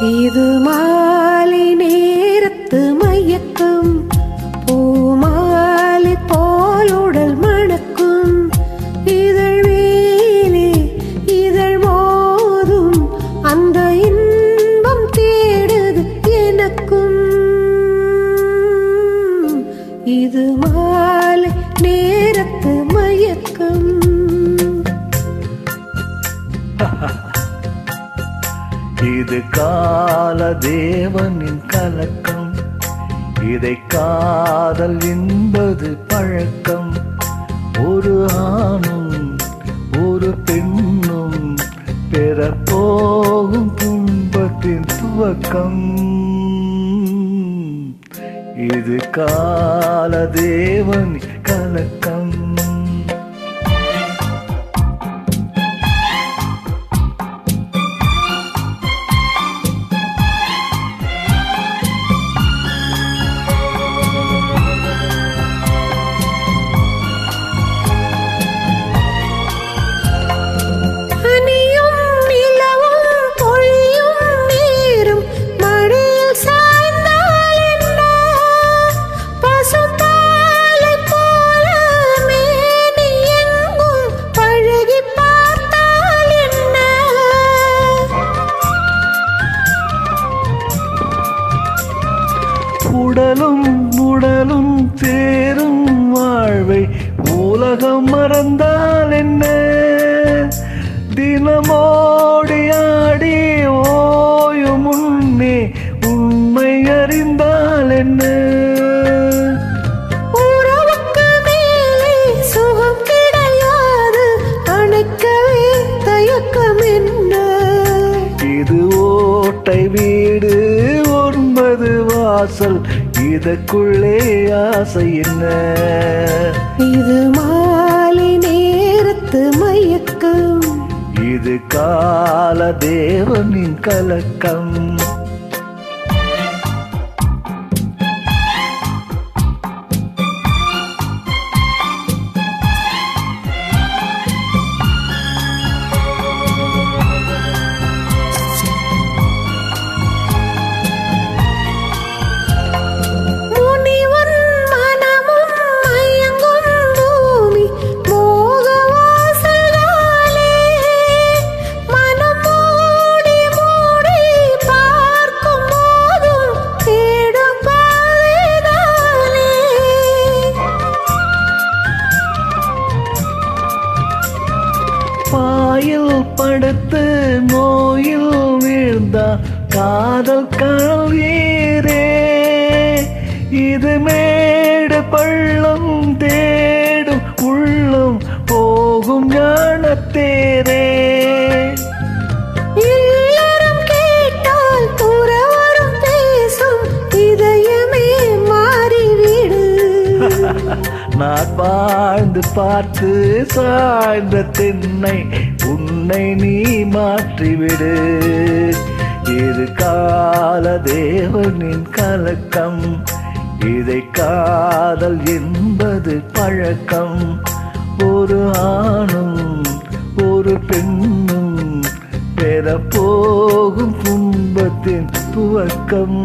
இது மாலை நேரத்து மயக்கம், பூமாலை போல் உடல் மணக்கும், இதழ் மேலே இதழ் மோதும் அந்த இன்பம் தேடுது எனக்கும். இது மாலை நேரத்து மயக்கம். இது கால தேவனின் கலக்கம், இதை காதல் என்பது பழக்கம். ஒரு ஆணும் ஒரு பெண்ணும் பெறப்போகும் துன்பத்தின் துவக்கம். இது கால தேவனின் கலக்கம். உடலும் உடலும் சேரும் வாழ்வை உலகம் மறந்தால் என்ன, தினமோடி ஆடி ஓயும் முன்னே உண்மை அறிந்தால் என்ன. உறவுக்கு மேலே சுகம் கிடையாது, அணைக்கவே தயக்கம் என்ன. இது ஓட்டை வீடு 9 வாசல், இதற்குள்ளே ஆசை என்ன. இது மாலை நேரத்து மயக்கம், இது கால தேவனின் கலக்கம். பாயில் படுத்து நோயில் வீழ்ந்தா காதல் கல்வீரே, இது மேடு பள்ளம் தேடும் உள்ளம் போகும் ஞானத்தேரே. எல்லாரும் கேட்டால் துறவரும் பேசும், இதயமே மாறிவிடு. நான் வாழ்ந்து பார்த்து சாய்ந்த தென்னை உன்னை நீ மாற்றிவிடு. இது கால தேவனின் கலக்கம், இதை காதல் என்பது பழக்கம். ஒரு ஆணும் ஒரு பெண்ணும் பெறப்போகும் துன்பத்தின் துவக்கம்.